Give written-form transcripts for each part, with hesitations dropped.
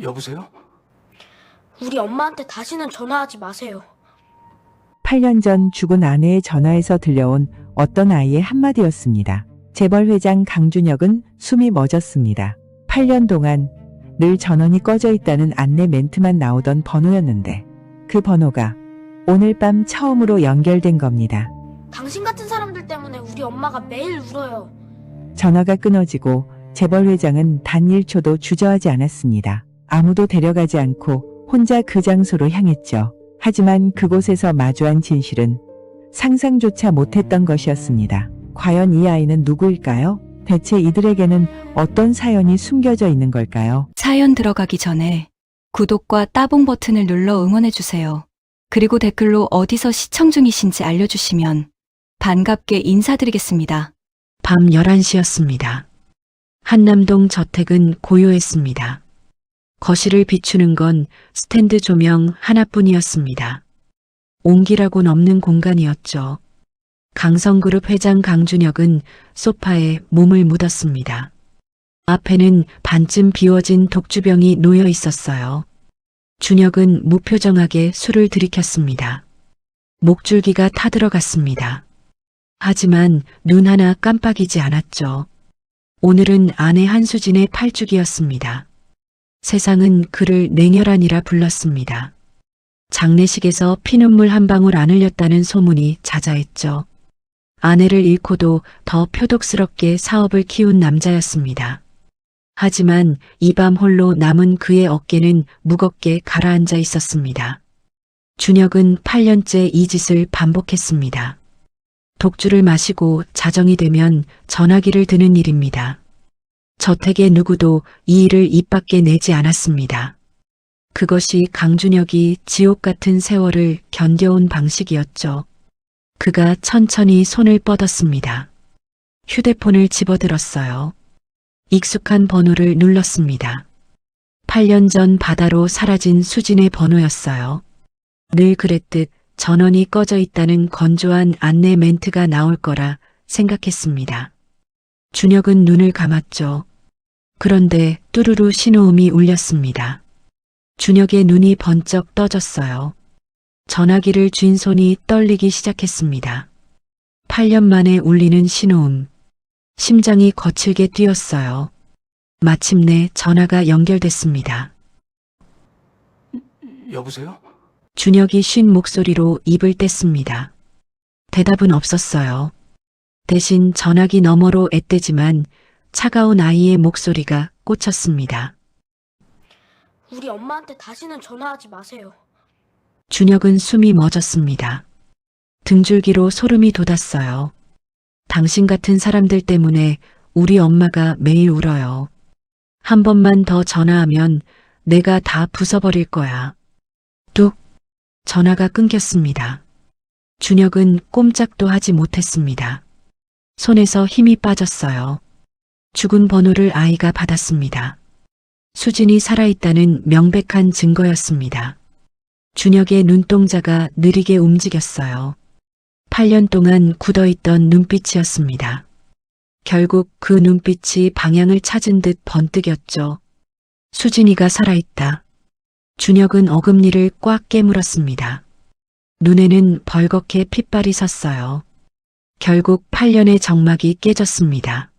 여보세요? 우리 엄마한테 다시는 전화하지 마세요. 8년 전 죽은 아내의 전화에서 들려온 어떤 아이의 한마디였습니다. 재벌 회장 강준혁은 숨이 멎었습니다. 8년 동안 늘 전원이 꺼져 있다는 안내 멘트만 나오던 번호였는데 그 번호가 오늘 밤 처음으로 연결된 겁니다. 당신 같은 사람들 때문에 우리 엄마가 매일 울어요. 전화가 끊어지고 재벌 회장은 단 1초도 주저하지 않았습니다. 아무도 데려가지 않고 혼자 그 장소로 향했죠. 하지만 그곳에서 마주한 진실은 상상조차 못했던 것이었습니다. 과연 이 아이는 누구일까요? 대체 이들에게는 어떤 사연이 숨겨져 있는 걸까요? 사연 들어가기 전에 구독과 따봉 버튼을 눌러 응원해주세요. 그리고 댓글로 어디서 시청 중이신지 알려주시면 반갑게 인사드리겠습니다. 밤 11시였습니다. 한남동 저택은 고요했습니다. 거실을 비추는 건 스탠드 조명 하나뿐이었습니다. 온기라고는 없는 공간이었죠. 강성그룹 회장 강준혁은 소파에 몸을 묻었습니다. 앞에는 반쯤 비워진 독주병이 놓여 있었어요. 준혁은 무표정하게 술을 들이켰습니다. 목줄기가 타들어갔습니다. 하지만 눈 하나 깜빡이지 않았죠. 오늘은 아내 한수진의 8주기였습니다. 세상은 그를 냉혈한이라 불렀습니다. 장례식에서 피눈물 한 방울 안 흘렸다는 소문이 자자했죠. 아내를 잃고도 더 표독스럽게 사업을 키운 남자였습니다. 하지만 이 밤 홀로 남은 그의 어깨는 무겁게 가라앉아 있었습니다. 준혁은 8년째 이 짓을 반복했습니다. 독주를 마시고 자정이 되면 전화기를 드는 일입니다. 저택의 누구도 이 일을 입 밖에 내지 않았습니다. 그것이 강준혁이 지옥 같은 세월을 견뎌온 방식이었죠. 그가 천천히 손을 뻗었습니다. 휴대폰을 집어들었어요. 익숙한 번호를 눌렀습니다. 8년 전 바다로 사라진 수진의 번호였어요. 늘 그랬듯 전원이 꺼져 있다는 건조한 안내 멘트가 나올 거라 생각했습니다. 준혁은 눈을 감았죠. 그런데 뚜루루 신호음이 울렸습니다. 준혁의 눈이 번쩍 떠졌어요. 전화기를 쥔 손이 떨리기 시작했습니다. 8년 만에 울리는 신호음. 심장이 거칠게 뛰었어요. 마침내 전화가 연결됐습니다. 여보세요? 준혁이 쉰 목소리로 입을 뗐습니다. 대답은 없었어요. 대신 전화기 너머로 앳되지만 차가운 아이의 목소리가 꽂혔습니다. 우리 엄마한테 다시는 전화하지 마세요. 준혁은 숨이 멎었습니다. 등줄기로 소름이 돋았어요. 당신 같은 사람들 때문에 우리 엄마가 매일 울어요. 한 번만 더 전화하면 내가 다 부숴버릴 거야. 뚝! 전화가 끊겼습니다. 준혁은 꼼짝도 하지 못했습니다. 손에서 힘이 빠졌어요. 죽은 번호를 아이가 받았습니다. 수진이 살아있다는 명백한 증거였습니다. 준혁의 눈동자가 느리게 움직였어요. 8년 동안 굳어있던 눈빛이었습니다. 결국 그 눈빛이 방향을 찾은 듯 번뜩였죠. 수진이가 살아있다. 준혁은 어금니를 꽉 깨물었습니다. 눈에는 벌겋게 핏발이 섰어요. 결국 8년의 정막이 깨졌습니다.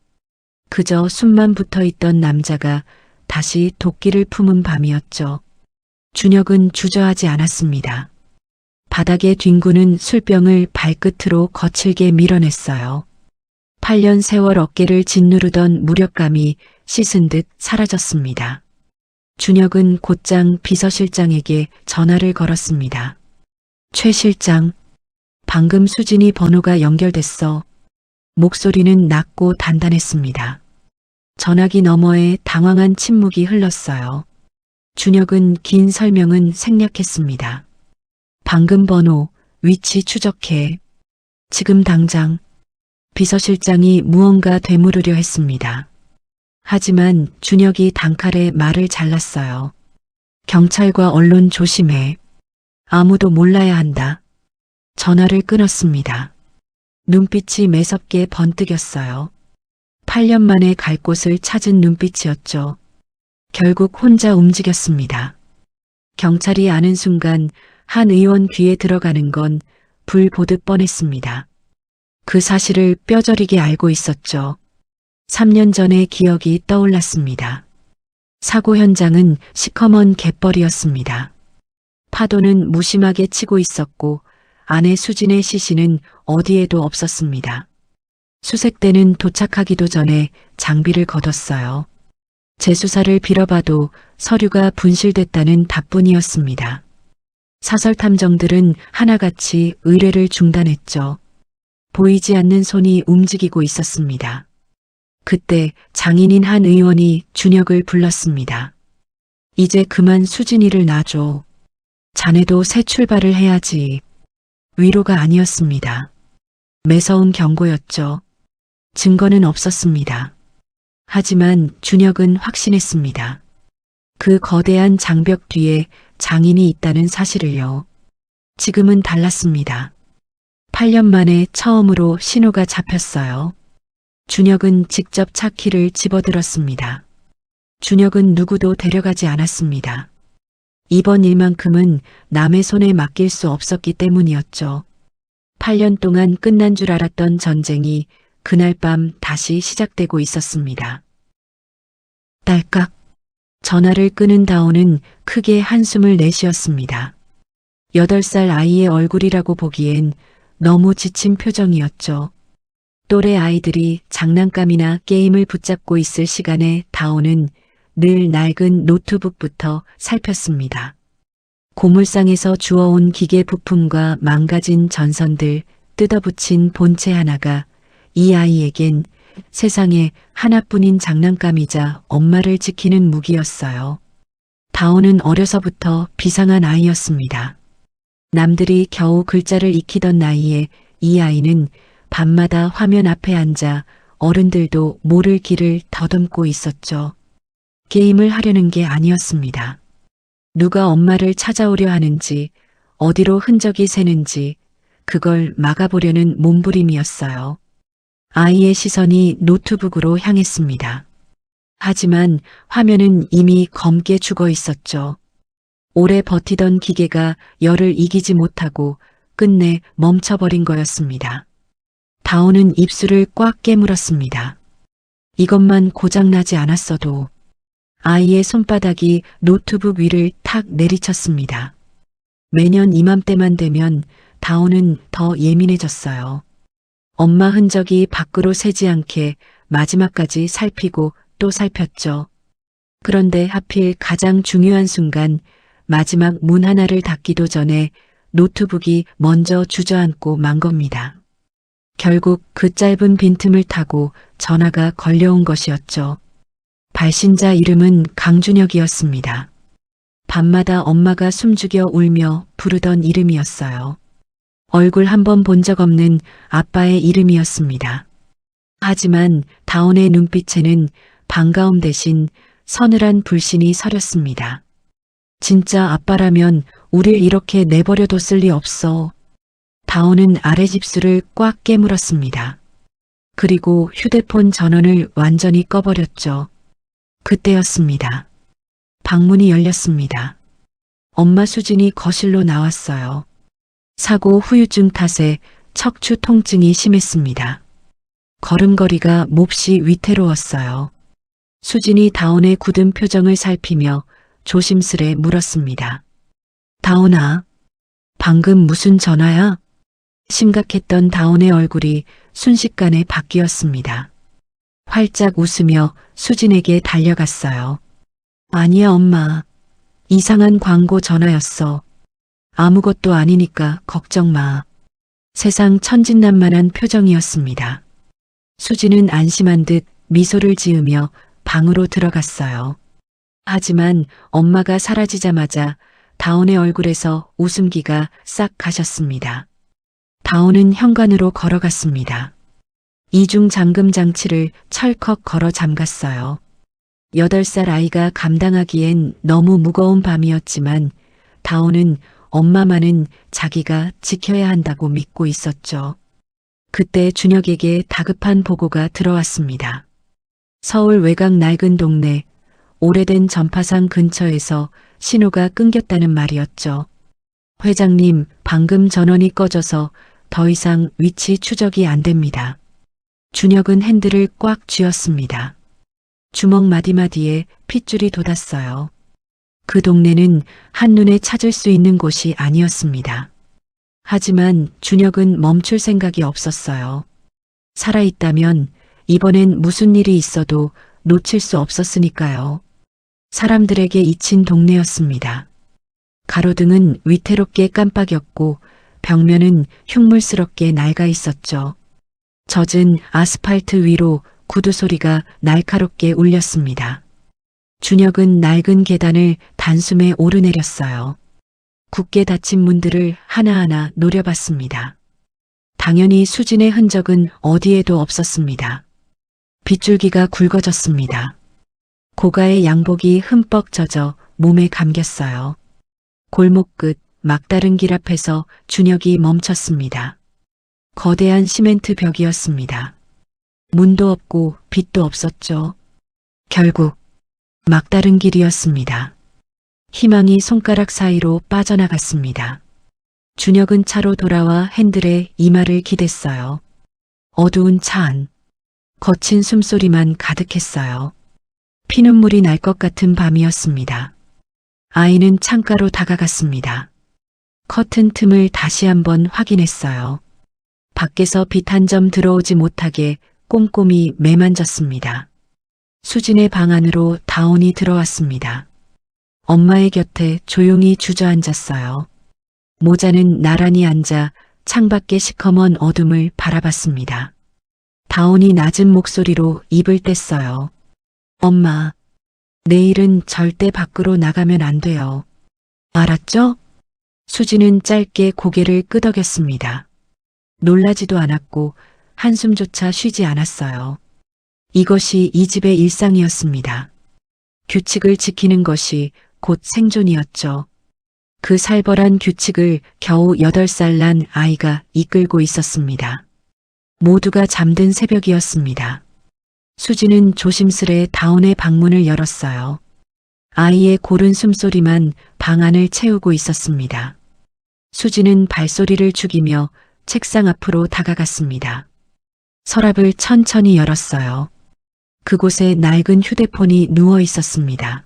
그저 숨만 붙어있던 남자가 다시 도끼를 품은 밤이었죠. 준혁은 주저하지 않았습니다. 바닥에 뒹구는 술병을 발끝으로 거칠게 밀어냈어요. 8년 세월 어깨를 짓누르던 무력감이 씻은 듯 사라졌습니다. 준혁은 곧장 비서실장에게 전화를 걸었습니다. 최 실장, 방금 수진이 번호가 연결됐어. 목소리는 낮고 단단했습니다. 전화기 너머에 당황한 침묵이 흘렀어요. 준혁은 긴 설명은 생략했습니다. 방금 번호, 위치 추적해. 지금 당장. 비서실장이 무언가 되물으려 했습니다. 하지만 준혁이 단칼에 말을 잘랐어요. 경찰과 언론 조심해. 아무도 몰라야 한다. 전화를 끊었습니다. 눈빛이 매섭게 번뜩였어요. 8년 만에 갈 곳을 찾은 눈빛이었죠. 결국 혼자 움직였습니다. 경찰이 아는 순간 한 의원 귀에 들어가는 건 불 보듯 뻔했습니다. 그 사실을 뼈저리게 알고 있었죠. 3년 전의 기억이 떠올랐습니다. 사고 현장은 시커먼 갯벌이었습니다. 파도는 무심하게 치고 있었고 아내 수진의 시신은 어디에도 없었습니다. 수색대는 도착하기도 전에 장비를 걷었어요. 재수사를 빌어봐도 서류가 분실됐다는 답뿐이었습니다. 사설 탐정들은 하나같이 의뢰를 중단했죠. 보이지 않는 손이 움직이고 있었습니다. 그때 장인인 한 의원이 준혁을 불렀습니다. 이제 그만 수진이를 놔줘. 자네도 새 출발을 해야지. 위로가 아니었습니다. 매서운 경고였죠. 증거는 없었습니다. 하지만 준혁은 확신했습니다. 그 거대한 장벽 뒤에 장인이 있다는 사실을요. 지금은 달랐습니다. 8년 만에 처음으로 신호가 잡혔어요. 준혁은 직접 차키를 집어들었습니다. 준혁은 누구도 데려가지 않았습니다. 이번 일만큼은 남의 손에 맡길 수 없었기 때문이었죠. 8년 동안 끝난 줄 알았던 전쟁이 그날 밤 다시 시작되고 있었습니다. 딸깍. 전화를 끊은 다오는 크게 한숨을 내쉬었습니다. 8살 아이의 얼굴이라고 보기엔 너무 지친 표정이었죠. 또래 아이들이 장난감이나 게임을 붙잡고 있을 시간에 다오는 늘 낡은 노트북부터 살폈습니다. 고물상에서 주워온 기계 부품과 망가진 전선들, 뜯어붙인 본체 하나가 이 아이에겐 세상에 하나뿐인 장난감이자 엄마를 지키는 무기였어요. 다오는 어려서부터 비상한 아이였습니다. 남들이 겨우 글자를 익히던 나이에 이 아이는 밤마다 화면 앞에 앉아 어른들도 모를 길을 더듬고 있었죠. 게임을 하려는 게 아니었습니다. 누가 엄마를 찾아오려 하는지, 어디로 흔적이 새는지 그걸 막아보려는 몸부림이었어요. 아이의 시선이 노트북으로 향했습니다. 하지만 화면은 이미 검게 죽어 있었죠. 오래 버티던 기계가 열을 이기지 못하고 끝내 멈춰버린 거였습니다. 다오는 입술을 꽉 깨물었습니다. 이것만 고장나지 않았어도 아이의 손바닥이 노트북 위를 탁 내리쳤습니다. 매년 이맘때만 되면 다오는 더 예민해졌어요. 엄마 흔적이 밖으로 새지 않게 마지막까지 살피고 또 살폈죠. 그런데 하필 가장 중요한 순간 마지막 문 하나를 닫기도 전에 노트북이 먼저 주저앉고 만 겁니다. 결국 그 짧은 빈틈을 타고 전화가 걸려온 것이었죠. 발신자 이름은 강준혁이었습니다. 밤마다 엄마가 숨죽여 울며 부르던 이름이었어요. 얼굴 한 번 본 적 없는 아빠의 이름이었습니다. 하지만 다온의 눈빛에는 반가움 대신 서늘한 불신이 서렸습니다. 진짜 아빠라면 우릴 이렇게 내버려뒀을 리 없어. 다온은 아랫입술을 꽉 깨물었습니다. 그리고 휴대폰 전원을 완전히 꺼버렸죠. 그때였습니다. 방문이 열렸습니다. 엄마 수진이 거실로 나왔어요. 사고 후유증 탓에 척추 통증이 심했습니다. 걸음걸이가 몹시 위태로웠어요. 수진이 다온의 굳은 표정을 살피며 조심스레 물었습니다. 다온아, 방금 무슨 전화야? 심각했던 다온의 얼굴이 순식간에 바뀌었습니다. 활짝 웃으며 수진에게 달려갔어요. 아니야, 엄마. 이상한 광고 전화였어. 아무것도 아니니까 걱정 마. 세상 천진난만한 표정이었습니다. 수진은 안심한 듯 미소를 지으며 방으로 들어갔어요. 하지만 엄마가 사라지자마자 다온의 얼굴에서 웃음기가 싹 가셨습니다. 다온은 현관으로 걸어갔습니다. 이중 잠금 장치를 철컥 걸어 잠갔어요. 8살 아이가 감당하기엔 너무 무거운 밤이었지만 다온은 엄마만은 자기가 지켜야 한다고 믿고 있었죠. 그때 준혁에게 다급한 보고가 들어왔습니다. 서울 외곽 낡은 동네 오래된 전파상 근처에서 신호가 끊겼다는 말이었죠. 회장님, 방금 전원이 꺼져서 더 이상 위치 추적이 안 됩니다. 준혁은 핸들을 꽉 쥐었습니다. 주먹 마디마디에 핏줄이 돋았어요. 그 동네는 한눈에 찾을 수 있는 곳이 아니었습니다. 하지만 준혁은 멈출 생각이 없었어요. 살아있다면 이번엔 무슨 일이 있어도 놓칠 수 없었으니까요. 사람들에게 잊힌 동네였습니다. 가로등은 위태롭게 깜빡였고 벽면은 흉물스럽게 낡아 있었죠. 젖은 아스팔트 위로 구두 소리가 날카롭게 울렸습니다. 준혁은 낡은 계단을 단숨에 오르내렸어요. 굳게 닫힌 문들을 하나하나 노려봤습니다. 당연히 수진의 흔적은 어디에도 없었습니다. 빗줄기가 굵어졌습니다. 고가의 양복이 흠뻑 젖어 몸에 감겼어요. 골목 끝 막다른 길 앞에서 준혁이 멈췄습니다. 거대한 시멘트 벽이었습니다. 문도 없고 빛도 없었죠. 결국 막다른 길이었습니다. 희망이 손가락 사이로 빠져나갔습니다. 준혁은 차로 돌아와 핸들에 이마를 기댔어요. 어두운 차 안. 거친 숨소리만 가득했어요. 피눈물이 날 것 같은 밤이었습니다. 아이는 창가로 다가갔습니다. 커튼 틈을 다시 한번 확인했어요. 밖에서 빛 한 점 들어오지 못하게 꼼꼼히 매만졌습니다. 수진의 방 안으로 다온이 들어왔습니다. 엄마의 곁에 조용히 주저앉았어요. 모자는 나란히 앉아 창밖의 시커먼 어둠을 바라봤습니다. 다온이 낮은 목소리로 입을 뗐어요. 엄마, 내일은 절대 밖으로 나가면 안 돼요. 알았죠? 수진은 짧게 고개를 끄덕였습니다. 놀라지도 않았고 한숨조차 쉬지 않았어요. 이것이 이 집의 일상이었습니다. 규칙을 지키는 것이 곧 생존이었죠. 그 살벌한 규칙을 겨우 8살 난 아이가 이끌고 있었습니다. 모두가 잠든 새벽이었습니다. 수지는 조심스레 다온의 방문을 열었어요. 아이의 고른 숨소리만 방 안을 채우고 있었습니다. 수지는 발소리를 죽이며 책상 앞으로 다가갔습니다. 서랍을 천천히 열었어요. 그곳에 낡은 휴대폰이 누워 있었습니다.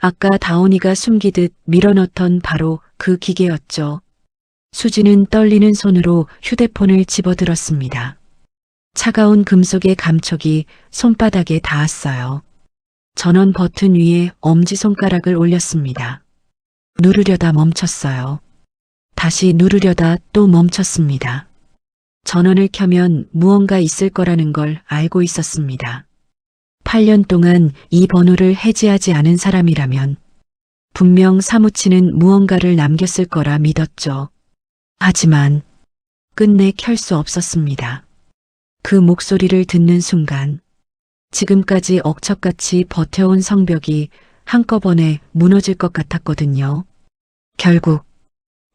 아까 다온이가 숨기듯 밀어넣던 바로 그 기계였죠. 수지는 떨리는 손으로 휴대폰을 집어들었습니다. 차가운 금속의 감촉이 손바닥에 닿았어요. 전원 버튼 위에 엄지손가락을 올렸습니다. 누르려다 멈췄어요. 다시 누르려다 또 멈췄습니다. 전원을 켜면 무언가 있을 거라는 걸 알고 있었습니다. 8년 동안 이 번호를 해지하지 않은 사람이라면 분명 사무치는 무언가를 남겼을 거라 믿었죠. 하지만 끝내 켤 수 없었습니다. 그 목소리를 듣는 순간 지금까지 억척같이 버텨온 성벽이 한꺼번에 무너질 것 같았거든요. 결국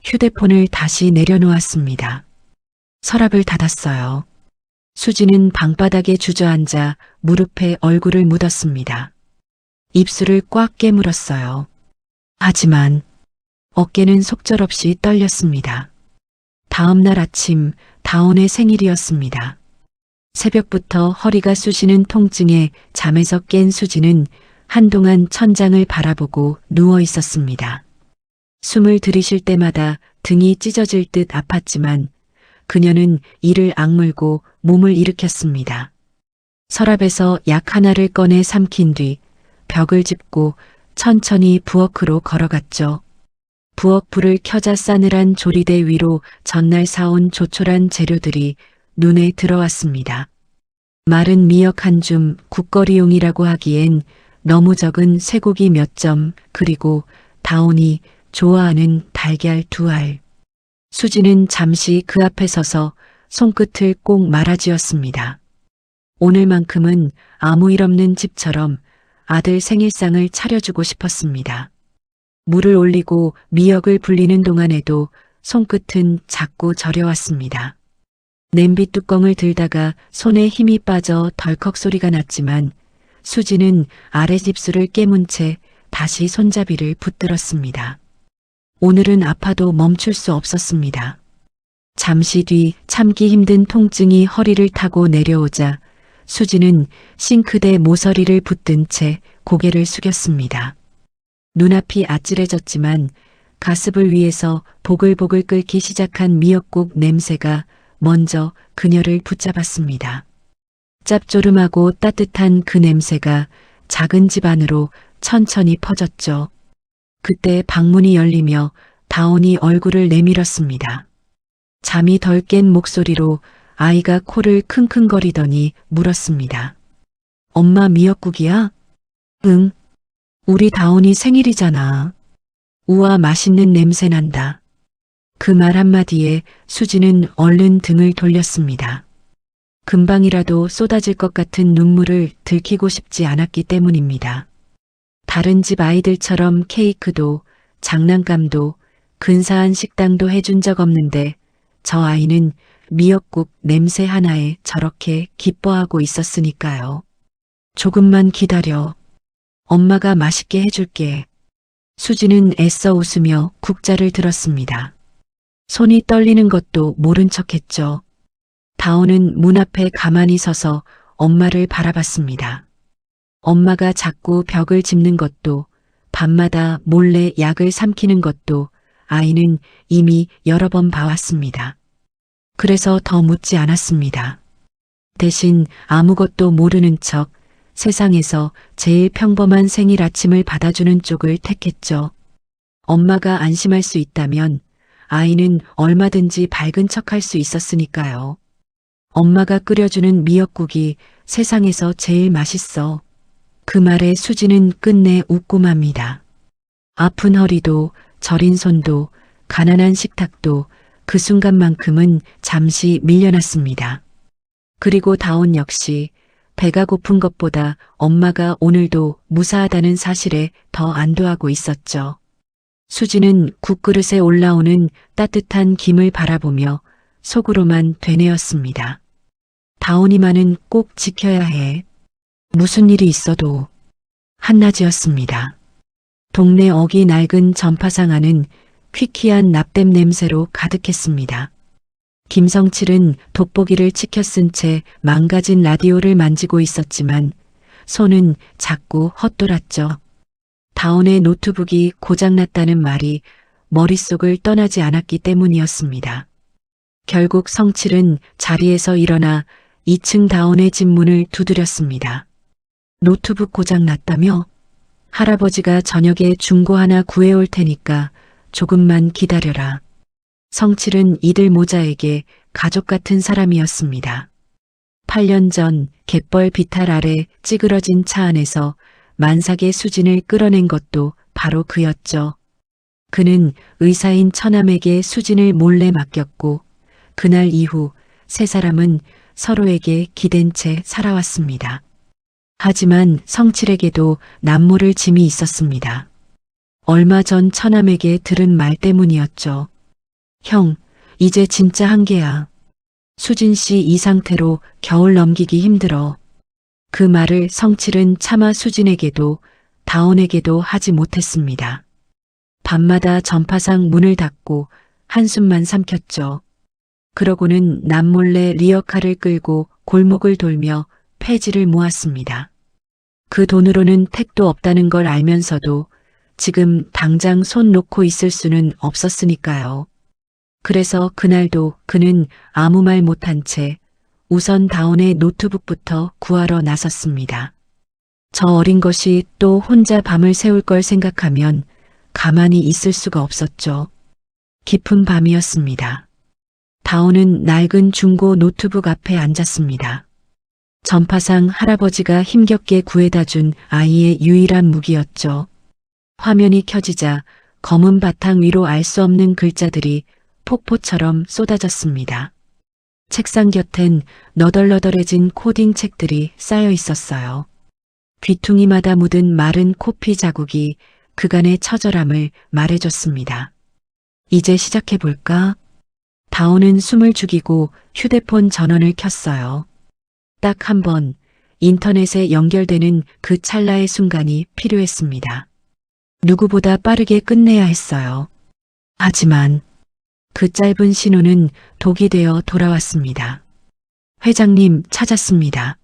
휴대폰을 다시 내려놓았습니다. 서랍을 닫았어요. 수지는 방바닥에 주저앉아 무릎에 얼굴을 묻었습니다. 입술을 꽉 깨물었어요. 하지만 어깨는 속절없이 떨렸습니다. 다음 날 아침 다온의 생일이었습니다. 새벽부터 허리가 쑤시는 통증에 잠에서 깬 수지는 한동안 천장을 바라보고 누워 있었습니다. 숨을 들이쉴 때마다 등이 찢어질 듯 아팠지만 그녀는 이를 악물고 몸을 일으켰습니다. 서랍에서 약 하나를 꺼내 삼킨 뒤 벽을 짚고 천천히 부엌으로 걸어갔죠. 부엌 불을 켜자 싸늘한 조리대 위로 전날 사온 조촐한 재료들이 눈에 들어왔습니다. 마른 미역 한 줌, 국거리용이라고 하기엔 너무 적은 쇠고기 몇 점, 그리고 다온이 좋아하는 달걀 2알. 수지는 잠시 그 앞에 서서 손끝을 꼭 말아쥐었습니다. 오늘만큼은 아무 일 없는 집처럼 아들 생일상을 차려주고 싶었습니다. 물을 올리고 미역을 불리는 동안에도 손끝은 자꾸 저려왔습니다. 냄비 뚜껑을 들다가 손에 힘이 빠져 덜컥 소리가 났지만 수지는 아랫입술을 깨문 채 다시 손잡이를 붙들었습니다. 오늘은 아파도 멈출 수 없었습니다. 잠시 뒤 참기 힘든 통증이 허리를 타고 내려오자 수지는 싱크대 모서리를 붙든 채 고개를 숙였습니다. 눈앞이 아찔해졌지만 가습을 위해서 보글보글 끓기 시작한 미역국 냄새가 먼저 그녀를 붙잡았습니다. 짭조름하고 따뜻한 그 냄새가 작은 집 안으로 천천히 퍼졌죠. 그때 방문이 열리며 다온이 얼굴을 내밀었습니다. 잠이 덜 깬 목소리로 아이가 코를 킁킁거리더니 물었습니다. 엄마 미역국이야? 응. 우리 다온이 생일이잖아. 우와 맛있는 냄새 난다. 그 말 한마디에 수지는 얼른 등을 돌렸습니다. 금방이라도 쏟아질 것 같은 눈물을 들키고 싶지 않았기 때문입니다. 다른 집 아이들처럼 케이크도 장난감도 근사한 식당도 해준 적 없는데 저 아이는 미역국 냄새 하나에 저렇게 기뻐하고 있었으니까요. 조금만 기다려. 엄마가 맛있게 해줄게. 수지는 애써 웃으며 국자를 들었습니다. 손이 떨리는 것도 모른 척했죠. 다온은 문 앞에 가만히 서서 엄마를 바라봤습니다. 엄마가 자꾸 벽을 짚는 것도 밤마다 몰래 약을 삼키는 것도 아이는 이미 여러 번 봐왔습니다. 그래서 더 묻지 않았습니다. 대신 아무것도 모르는 척 세상에서 제일 평범한 생일 아침을 받아주는 쪽을 택했죠. 엄마가 안심할 수 있다면 아이는 얼마든지 밝은 척할 수 있었으니까요. 엄마가 끓여주는 미역국이 세상에서 제일 맛있어. 그 말에 수지는 끝내 웃고 맙니다. 아픈 허리도 저린 손도 가난한 식탁도 그 순간만큼은 잠시 밀려났습니다. 그리고 다온 역시 배가 고픈 것보다 엄마가 오늘도 무사하다는 사실에 더 안도하고 있었죠. 수지는 국그릇에 올라오는 따뜻한 김을 바라보며 속으로만 되뇌었습니다. 다온이만은 꼭 지켜야 해. 무슨 일이 있어도. 한낮이었습니다. 동네 어기 낡은 전파상 안은 퀴퀴한 납땜 냄새로 가득했습니다. 김성칠은 돋보기를 치켜 쓴 채 망가진 라디오를 만지고 있었지만 손은 자꾸 헛돌았죠. 다온의 노트북이 고장났다는 말이 머릿속을 떠나지 않았기 때문이었습니다. 결국 성칠은 자리에서 일어나 2층 다온의 집 문을 두드렸습니다. 노트북 고장났다며? 할아버지가 저녁에 중고 하나 구해올 테니까 조금만 기다려라. 성칠은 이들 모자에게 가족 같은 사람이었습니다. 8년 전 갯벌 비탈 아래 찌그러진 차 안에서 만삭의 수진을 끌어낸 것도 바로 그였죠. 그는 의사인 처남에게 수진을 몰래 맡겼고 그날 이후 세 사람은 서로에게 기댄 채 살아왔습니다. 하지만 성칠에게도 남모를 짐이 있었습니다. 얼마 전 처남에게 들은 말 때문이었죠. 형, 이제 진짜 한계야. 수진 씨 이 상태로 겨울 넘기기 힘들어. 그 말을 성칠은 차마 수진에게도 다온에게도 하지 못했습니다. 밤마다 전파상 문을 닫고 한숨만 삼켰죠. 그러고는 남몰래 리어카를 끌고 골목을 돌며 폐지를 모았습니다. 그 돈으로는 택도 없다는 걸 알면서도 지금 당장 손 놓고 있을 수는 없었으니까요. 그래서 그날도 그는 아무 말 못한 채 우선 다온의 노트북부터 구하러 나섰습니다. 저 어린 것이 또 혼자 밤을 새울 걸 생각하면 가만히 있을 수가 없었죠. 깊은 밤이었습니다. 다온은 낡은 중고 노트북 앞에 앉았습니다. 전파상 할아버지가 힘겹게 구해다 준 아이의 유일한 무기였죠. 화면이 켜지자 검은 바탕 위로 알 수 없는 글자들이 폭포처럼 쏟아졌습니다. 책상 곁엔 너덜너덜해진 코딩 책들이 쌓여 있었어요. 귀퉁이마다 묻은 마른 코피 자국이 그간의 처절함을 말해줬습니다. 이제 시작해볼까? 다온은 숨을 죽이고 휴대폰 전원을 켰어요. 딱 한 번, 인터넷에 연결되는 그 찰나의 순간이 필요했습니다. 누구보다 빠르게 끝내야 했어요. 하지만 그 짧은 신호는 독이 되어 돌아왔습니다. 회장님 찾았습니다.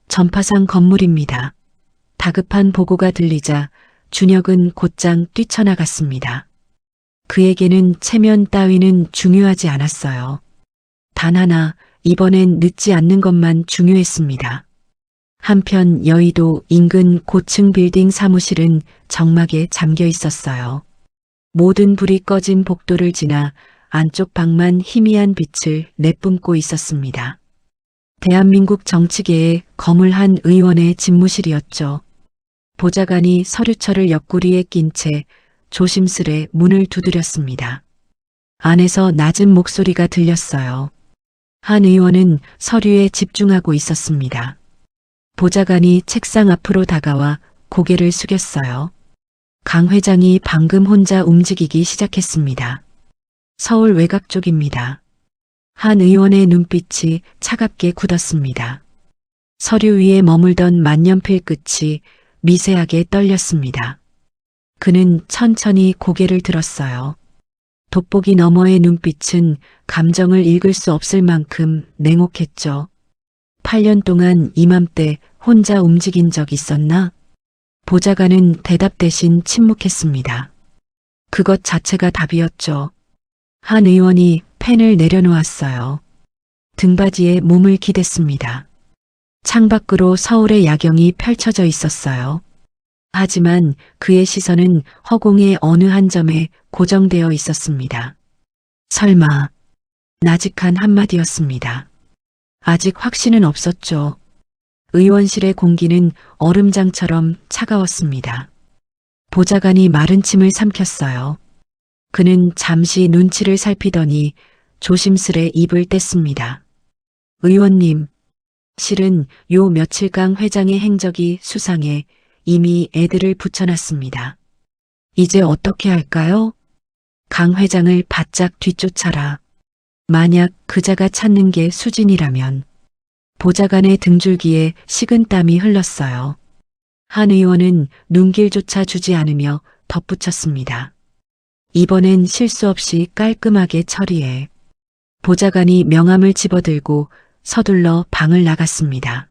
전파상 건물입니다. 다급한 보고가 들리자 준혁은 곧장 뛰쳐나갔습니다. 그에게는 체면 따위는 중요하지 않았어요. 단 하나, 이번엔 늦지 않는 것만 중요했습니다. 한편 여의도 인근 고층 빌딩 사무실은 정막에 잠겨 있었어요. 모든 불이 꺼진 복도를 지나 안쪽 방만 희미한 빛을 내뿜고 있었습니다. 대한민국 정치계의 거물 한 의원의 집무실이었죠. 보좌관이 서류철을 옆구리에 낀 채 조심스레 문을 두드렸습니다. 안에서 낮은 목소리가 들렸어요. 한 의원은 서류에 집중하고 있었습니다. 보좌관이 책상 앞으로 다가와 고개를 숙였어요. 강 회장이 방금 혼자 움직이기 시작했습니다. 서울 외곽 쪽입니다. 한 의원의 눈빛이 차갑게 굳었습니다. 서류 위에 머물던 만년필 끝이 미세하게 떨렸습니다. 그는 천천히 고개를 들었어요. 돋보기 너머의 눈빛은 감정을 읽을 수 없을 만큼 냉혹했죠. 8년 동안 이맘때 혼자 움직인 적 있었나? 보좌관은 대답 대신 침묵했습니다. 그것 자체가 답이었죠. 한 의원이 펜을 내려놓았어요. 등받이에 몸을 기댔습니다. 창밖으로 서울의 야경이 펼쳐져 있었어요. 하지만 그의 시선은 허공의 어느 한 점에 고정되어 있었습니다. 설마, 나직한 한마디였습니다. 아직 확신은 없었죠. 의원실의 공기는 얼음장처럼 차가웠습니다. 보좌관이 마른 침을 삼켰어요. 그는 잠시 눈치를 살피더니 조심스레 입을 뗐습니다. 의원님, 실은 요 며칠강 회장의 행적이 수상해 이미 애들을 붙여놨습니다. 이제 어떻게 할까요? 강 회장을 바짝 뒤쫓아라. 만약 그자가 찾는 게 수진이라면. 보좌관의 등줄기에 식은땀이 흘렀어요. 한 의원은 눈길조차 주지 않으며 덧붙였습니다. 이번엔 실수 없이 깔끔하게 처리해. 보좌관이 명함을 집어들고 서둘러 방을 나갔습니다.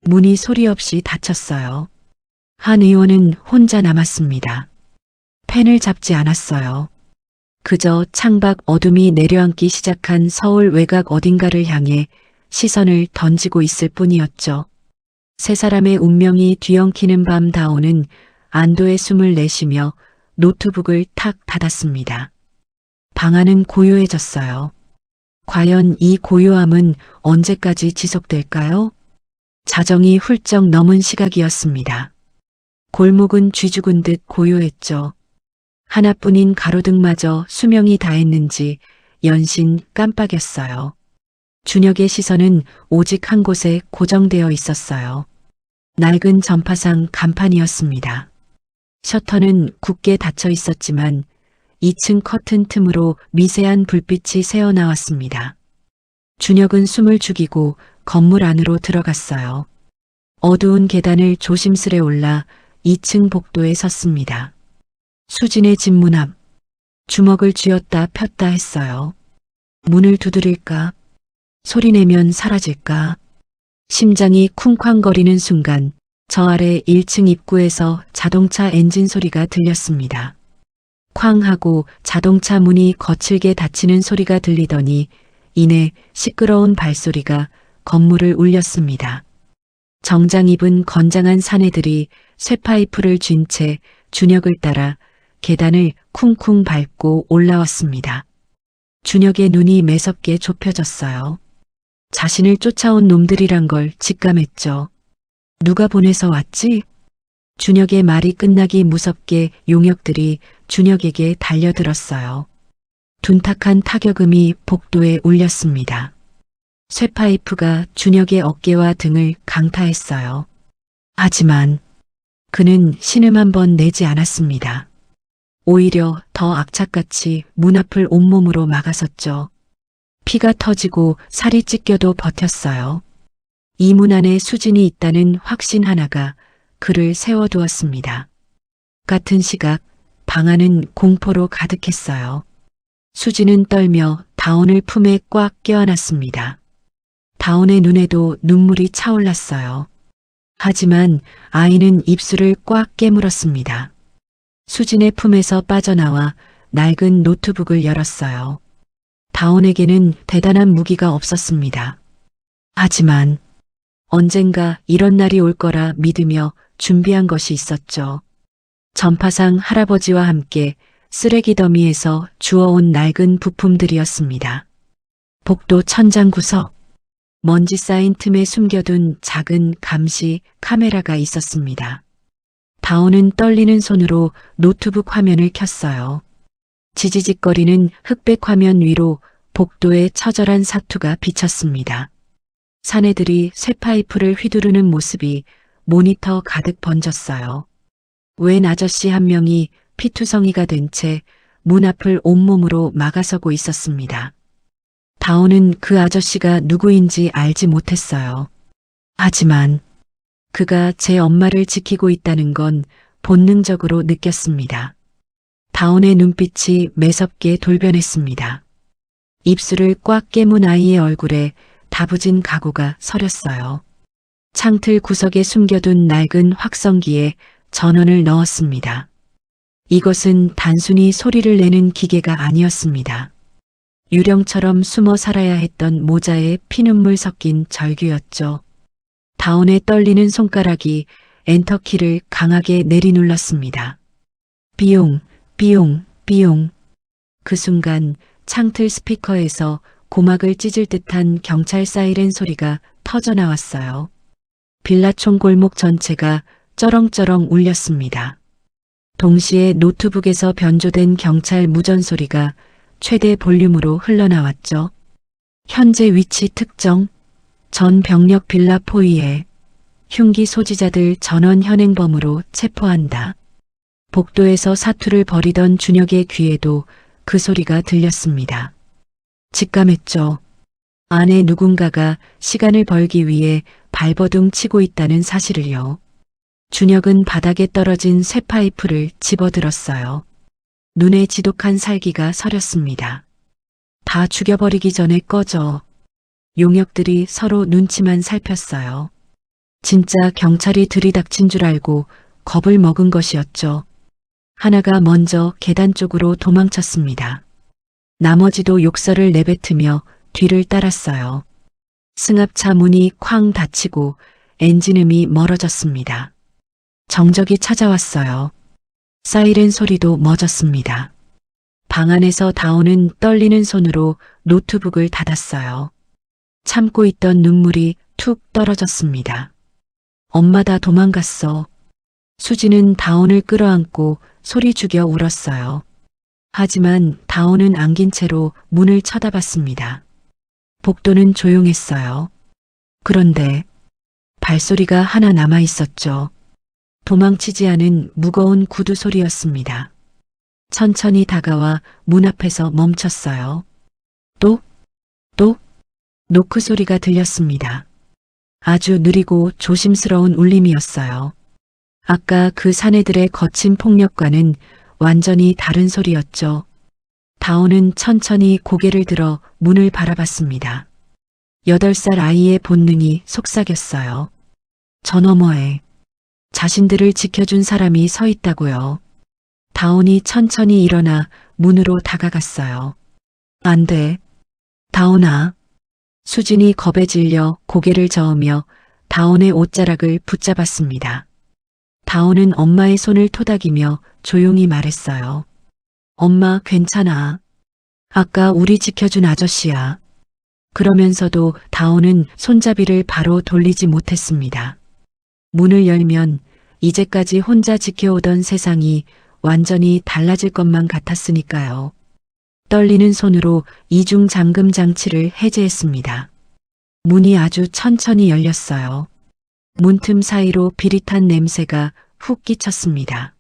문이 소리 없이 닫혔어요. 한 의원은 혼자 남았습니다. 펜을 잡지 않았어요. 그저 창밖 어둠이 내려앉기 시작한 서울 외곽 어딘가를 향해 시선을 던지고 있을 뿐이었죠. 세 사람의 운명이 뒤엉키는 밤 다오는 안도의 숨을 내쉬며 노트북을 탁 닫았습니다. 방 안은 고요해졌어요. 과연 이 고요함은 언제까지 지속될까요? 자정이 훌쩍 넘은 시각이었습니다. 골목은 쥐죽은 듯 고요했죠. 하나뿐인 가로등마저 수명이 다했는지 연신 깜빡였어요. 준혁의 시선은 오직 한 곳에 고정되어 있었어요. 낡은 전파상 간판이었습니다. 셔터는 굳게 닫혀 있었지만 2층 커튼 틈으로 미세한 불빛이 새어나왔습니다. 준혁은 숨을 죽이고 건물 안으로 들어갔어요. 어두운 계단을 조심스레 올라 2층 복도에 섰습니다. 수진의 집 문 앞. 주먹을 쥐었다 폈다 했어요. 문을 두드릴까? 소리내면 사라질까? 심장이 쿵쾅거리는 순간 저 아래 1층 입구에서 자동차 엔진 소리가 들렸습니다. 쾅 하고 자동차 문이 거칠게 닫히는 소리가 들리더니 이내 시끄러운 발소리가 건물을 울렸습니다. 정장 입은 건장한 사내들이 쇠파이프를 쥔 채 준혁을 따라 계단을 쿵쿵 밟고 올라왔습니다. 준혁의 눈이 매섭게 좁혀졌어요. 자신을 쫓아온 놈들이란 걸 직감했죠. 누가 보내서 왔지? 준혁의 말이 끝나기 무섭게 용역들이 준혁에게 달려들었어요. 둔탁한 타격음이 복도에 울렸습니다. 쇠파이프가 준혁의 어깨와 등을 강타했어요. 하지만 그는 신음 한 번 내지 않았습니다. 오히려 더 악착같이 문 앞을 온몸으로 막아섰죠. 피가 터지고 살이 찢겨도 버텼어요. 이 문 안에 수진이 있다는 확신 하나가 그를 세워두었습니다. 같은 시각 방 안은 공포로 가득했어요. 수진은 떨며 다온을 품에 꽉 껴안았습니다. 다온의 눈에도 눈물이 차올랐어요. 하지만 아이는 입술을 꽉 깨물었습니다. 수진의 품에서 빠져나와 낡은 노트북을 열었어요. 다온에게는 대단한 무기가 없었습니다. 하지만 언젠가 이런 날이 올 거라 믿으며 준비한 것이 있었죠. 전파상 할아버지와 함께 쓰레기 더미에서 주워온 낡은 부품들이었습니다. 복도 천장 구석, 먼지 쌓인 틈에 숨겨둔 작은 감시 카메라가 있었습니다. 다온은 떨리는 손으로 노트북 화면을 켰어요. 지지직거리는 흑백 화면 위로 복도의 처절한 사투가 비쳤습니다. 사내들이 쇠파이프를 휘두르는 모습이 모니터 가득 번졌어요. 웬 아저씨 한 명이 피투성이가 된 채 문 앞을 온몸으로 막아서고 있었습니다. 다온은 그 아저씨가 누구인지 알지 못했어요. 하지만 그가 제 엄마를 지키고 있다는 건 본능적으로 느꼈습니다. 다온의 눈빛이 매섭게 돌변했습니다. 입술을 꽉 깨문 아이의 얼굴에 다부진 각오가 서렸어요. 창틀 구석에 숨겨둔 낡은 확성기에 전원을 넣었습니다. 이것은 단순히 소리를 내는 기계가 아니었습니다. 유령처럼 숨어 살아야 했던 모자에 피눈물 섞인 절규였죠. 다온의 떨리는 손가락이 엔터키를 강하게 내리눌렀습니다. 비용, 비용, 비용. 그 순간 창틀 스피커에서 고막을 찢을 듯한 경찰 사이렌 소리가 터져나왔어요. 빌라촌 골목 전체가 쩌렁쩌렁 울렸습니다. 동시에 노트북에서 변조된 경찰 무전 소리가 최대 볼륨으로 흘러나왔죠. 현재 위치 특정, 전 병력 빌라 포위에 흉기 소지자들 전원 현행범으로 체포한다. 복도에서 사투를 벌이던 준혁의 귀에도 그 소리가 들렸습니다. 직감했죠. 안에 누군가가 시간을 벌기 위해 발버둥 치고 있다는 사실을요. 준혁은 바닥에 떨어진 쇠파이프를 집어들었어요. 눈에 지독한 살기가 서렸습니다. 다 죽여버리기 전에 꺼져. 용역들이 서로 눈치만 살폈어요. 진짜 경찰이 들이닥친 줄 알고 겁을 먹은 것이었죠. 하나가 먼저 계단 쪽으로 도망쳤습니다. 나머지도 욕설을 내뱉으며 뒤를 따랐어요. 승합차 문이 쾅 닫히고 엔진음이 멀어졌습니다. 정적이 찾아왔어요. 사이렌 소리도 멎었습니다. 방 안에서 다온은 떨리는 손으로 노트북을 닫았어요. 참고 있던 눈물이 툭 떨어졌습니다. 엄마 다 도망갔어. 수지는 다온을 끌어안고 소리 죽여 울었어요. 하지만 다온은 안긴 채로 문을 쳐다봤습니다. 복도는 조용했어요. 그런데 발소리가 하나 남아 있었죠. 도망치지 않은 무거운 구두 소리였습니다. 천천히 다가와 문 앞에서 멈췄어요. 또 노크 소리가 들렸습니다. 아주 느리고 조심스러운 울림이었어요. 아까 그 사내들의 거친 폭력과는 완전히 다른 소리였죠. 다온은 천천히 고개를 들어 문을 바라봤습니다. 8살 아이의 본능이 속삭였어요. 저 너머에 자신들을 지켜준 사람이 서 있다고요. 다온이 천천히 일어나 문으로 다가갔어요. 안 돼. 다온아. 수진이 겁에 질려 고개를 저으며 다온의 옷자락을 붙잡았습니다. 다온은 엄마의 손을 토닥이며 조용히 말했어요. 엄마 괜찮아. 아까 우리 지켜준 아저씨야. 그러면서도 다온은 손잡이를 바로 돌리지 못했습니다. 문을 열면 이제까지 혼자 지켜오던 세상이 완전히 달라질 것만 같았으니까요. 떨리는 손으로 이중 잠금 장치를 해제했습니다. 문이 아주 천천히 열렸어요. 문틈 사이로 비릿한 냄새가 훅 끼쳤습니다.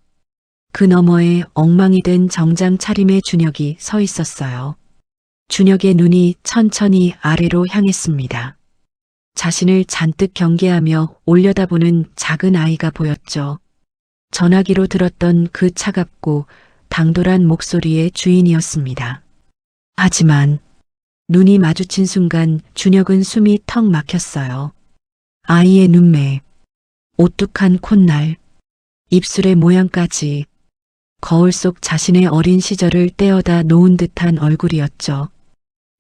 그 너머에 엉망이 된 정장 차림의 준혁이 서 있었어요. 준혁의 눈이 천천히 아래로 향했습니다. 자신을 잔뜩 경계하며 올려다보는 작은 아이가 보였죠. 전화기로 들었던 그 차갑고 당돌한 목소리의 주인이었습니다. 하지만 눈이 마주친 순간 준혁은 숨이 턱 막혔어요. 아이의 눈매, 오뚝한 콧날, 입술의 모양까지 거울 속 자신의 어린 시절을 떼어다 놓은 듯한 얼굴이었죠.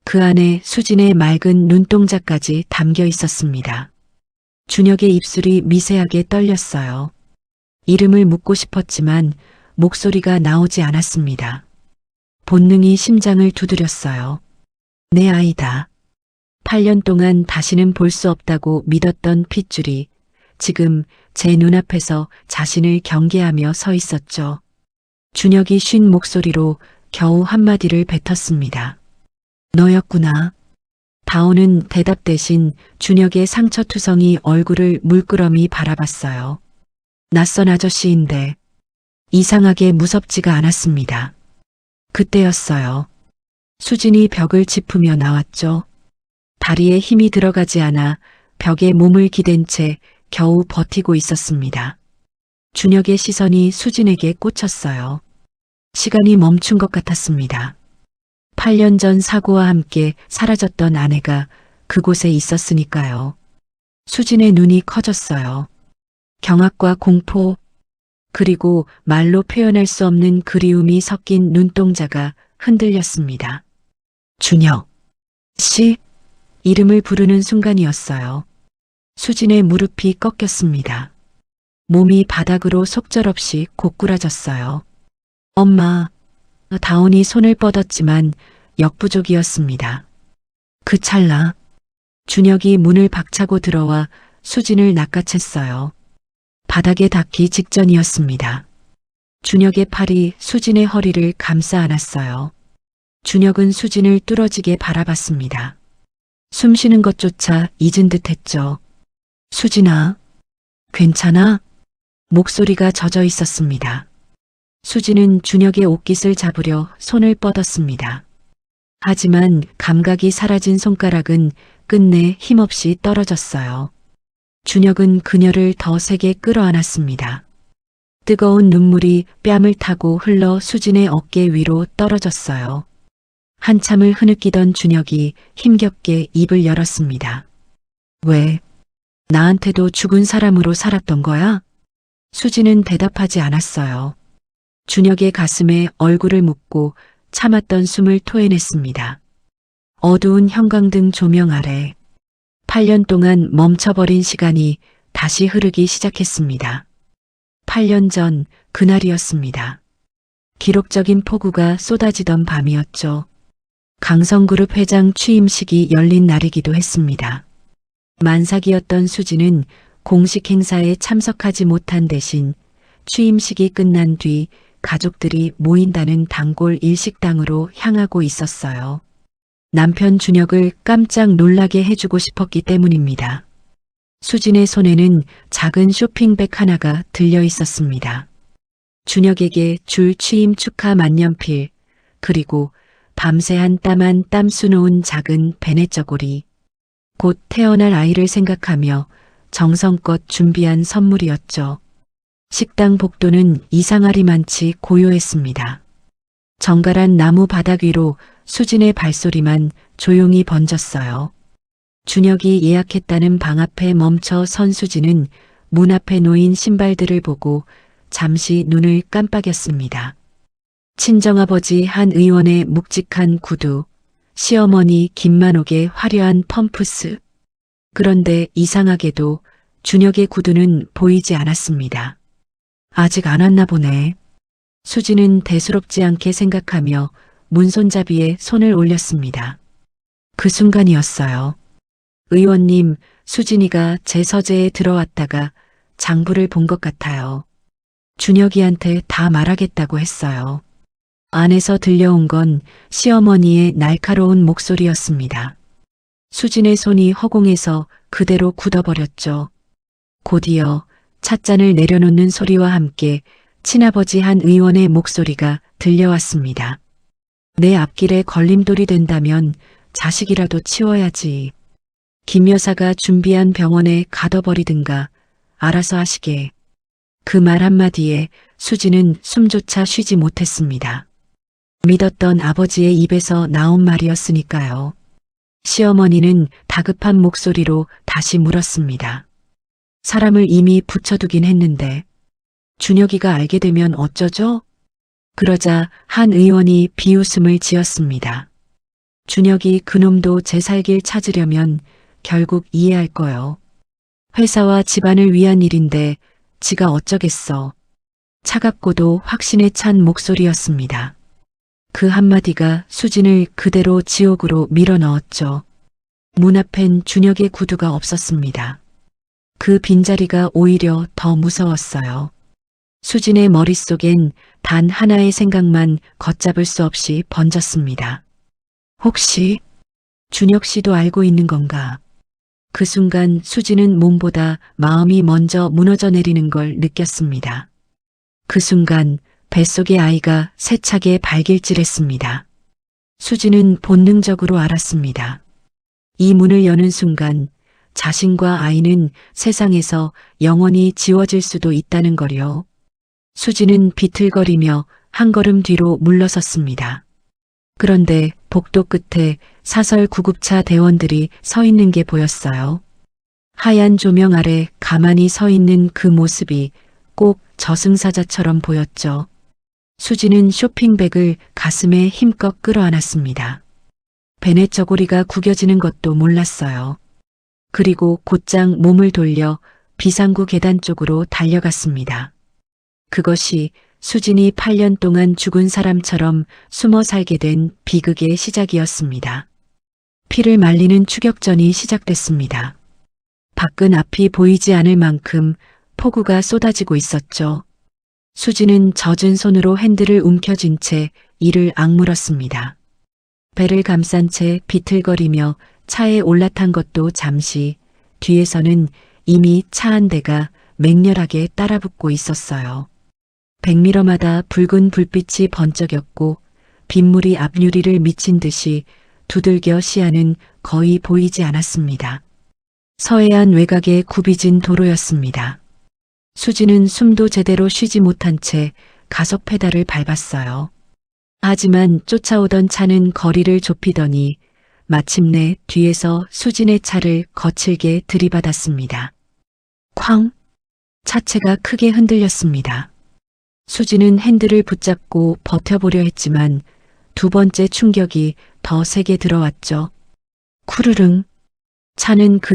그 안에 수진의 맑은 눈동자까지 담겨 있었습니다. 준혁의 입술이 미세하게 떨렸어요. 이름을 묻고 싶었지만 목소리가 나오지 않았습니다. 본능이 심장을 두드렸어요. 내 아이다. 8년 동안 다시는 볼 수 없다고 믿었던 핏줄이 지금 제 눈앞에서 자신을 경계하며 서 있었죠. 준혁이 쉰 목소리로 겨우 한마디를 뱉었습니다. 너였구나. 다오는 대답 대신 준혁의 상처투성이 얼굴을 물끄러미 바라봤어요. 낯선 아저씨인데 이상하게 무섭지가 않았습니다. 그때였어요. 수진이 벽을 짚으며 나왔죠. 다리에 힘이 들어가지 않아 벽에 몸을 기댄 채 겨우 버티고 있었습니다. 준혁의 시선이 수진에게 꽂혔어요. 시간이 멈춘 것 같았습니다. 8년 전 사고와 함께 사라졌던 아내가 그곳에 있었으니까요. 수진의 눈이 커졌어요. 경악과 공포, 그리고 말로 표현할 수 없는 그리움이 섞인 눈동자가 흔들렸습니다. 준혁 씨, 이름을 부르는 순간이었어요. 수진의 무릎이 꺾였습니다. 몸이 바닥으로 속절없이 고꾸라졌어요. 엄마, 다온이 손을 뻗었지만 역부족이었습니다. 그 찰나 준혁이 문을 박차고 들어와 수진을 낚아챘어요. 바닥에 닿기 직전이었습니다. 준혁의 팔이 수진의 허리를 감싸 안았어요. 준혁은 수진을 뚫어지게 바라봤습니다. 숨 쉬는 것조차 잊은 듯했죠. 수진아, 괜찮아? 목소리가 젖어 있었습니다. 수진은 준혁의 옷깃을 잡으려 손을 뻗었습니다. 하지만 감각이 사라진 손가락은 끝내 힘없이 떨어졌어요. 준혁은 그녀를 더 세게 끌어안았습니다. 뜨거운 눈물이 뺨을 타고 흘러 수진의 어깨 위로 떨어졌어요. 한참을 흐느끼던 준혁이 힘겹게 입을 열었습니다. 왜? 나한테도 죽은 사람으로 살았던 거야? 수진은 대답하지 않았어요. 준혁의 가슴에 얼굴을 묻고 참았던 숨을 토해냈습니다. 어두운 형광등 조명 아래 8년 동안 멈춰버린 시간이 다시 흐르기 시작했습니다. 8년 전 그날이었습니다. 기록적인 폭우가 쏟아지던 밤이었죠. 강성그룹 회장 취임식이 열린 날이기도 했습니다. 만삭이었던 수진은 공식 행사에 참석하지 못한 대신 취임식이 끝난 뒤 가족들이 모인다는 단골 일식당으로 향하고 있었어요. 남편 준혁을 깜짝 놀라게 해주고 싶었기 때문입니다. 수진의 손에는 작은 쇼핑백 하나가 들려 있었습니다. 준혁에게 줄 취임 축하 만년필, 그리고 밤새 한 땀 한 땀 수놓은 작은 베네저고리. 곧 태어날 아이를 생각하며 정성껏 준비한 선물이었죠. 식당 복도는 이상하리만치 고요했습니다. 정갈한 나무 바닥 위로 수진의 발소리만 조용히 번졌어요. 준혁이 예약했다는 방 앞에 멈춰 선 수진은 문 앞에 놓인 신발들을 보고 잠시 눈을 깜빡였습니다. 친정아버지 한 의원의 묵직한 구두, 시어머니 김만옥의 화려한 펌프스. 그런데 이상하게도 준혁의 구두는 보이지 않았습니다. 아직 안 왔나 보네. 수진은 대수롭지 않게 생각하며 문손잡이에 손을 올렸습니다. 그 순간이었어요. 의원님, 수진이가 제 서재에 들어왔다가 장부를 본 것 같아요. 준혁이한테 다 말하겠다고 했어요. 안에서 들려온 건 시어머니의 날카로운 목소리였습니다. 수진의 손이 허공에서 그대로 굳어버렸죠. 곧이어 찻잔을 내려놓는 소리와 함께 친아버지 한 의원의 목소리가 들려왔습니다. 내 앞길에 걸림돌이 된다면 자식이라도 치워야지. 김 여사가 준비한 병원에 가둬버리든가 알아서 하시게. 그 말 한마디에 수지는 숨조차 쉬지 못했습니다. 믿었던 아버지의 입에서 나온 말이었으니까요. 시어머니는 다급한 목소리로 다시 물었습니다. 사람을 이미 붙여두긴 했는데 준혁이가 알게 되면 어쩌죠? 그러자 한 의원이 비웃음을 지었습니다. 준혁이 그놈도 제 살 길 찾으려면 결국 이해할 거요. 회사와 집안을 위한 일인데 지가 어쩌겠어. 차갑고도 확신에 찬 목소리였습니다. 그 한마디가 수진을 그대로 지옥으로 밀어넣었죠. 문 앞엔 준혁의 구두가 없었습니다. 그 빈자리가 오히려 더 무서웠어요. 수진의 머릿속엔 단 하나의 생각만 걷잡을 수 없이 번졌습니다. 혹시 준혁 씨도 알고 있는 건가? 그 순간 수진은 몸보다 마음이 먼저 무너져 내리는 걸 느꼈습니다. 그 순간 뱃속의 아이가 세차게 발길질했습니다. 수진은 본능적으로 알았습니다. 이 문을 여는 순간 자신과 아이는 세상에서 영원히 지워질 수도 있다는 거요. 수진은 비틀거리며 한 걸음 뒤로 물러섰습니다. 그런데 복도 끝에 사설 구급차 대원들이 서 있는 게 보였어요. 하얀 조명 아래 가만히 서 있는 그 모습이 꼭 저승사자처럼 보였죠. 수지는 쇼핑백을 가슴에 힘껏 끌어안았습니다. 베넷 저고리가 구겨지는 것도 몰랐어요. 그리고 곧장 몸을 돌려 비상구 계단 쪽으로 달려갔습니다. 그것이 수진이 8년 동안 죽은 사람처럼 숨어 살게 된 비극의 시작이었습니다. 피를 말리는 추격전이 시작됐습니다. 밖은 앞이 보이지 않을 만큼 폭우가 쏟아지고 있었죠. 수진은 젖은 손으로 핸들을 움켜쥔 채 이를 악물었습니다. 배를 감싼 채 비틀거리며 차에 올라탄 것도 잠시, 뒤에서는 이미 차 한 대가 맹렬하게 따라붙고 있었어요. 100m마다 붉은 불빛이 번쩍였고 빗물이 앞유리를 미친 듯이 두들겨 시야는 거의 보이지 않았습니다. 서해안 외곽의 굽이진 도로였습니다. 수지는 숨도 제대로 쉬지 못한 채 가속 페달을 밟았어요. 하지만 쫓아오던 차는 거리를 좁히더니 마침내 뒤에서 수진의 차를 거칠게 들이받았습니다. 쾅! 차체가 크게 흔들렸습니다. 수지는 핸들을 붙잡고 버텨보려 했지만 두 번째 충격이 더 세게 들어왔죠. 쿠르릉! 차는 그대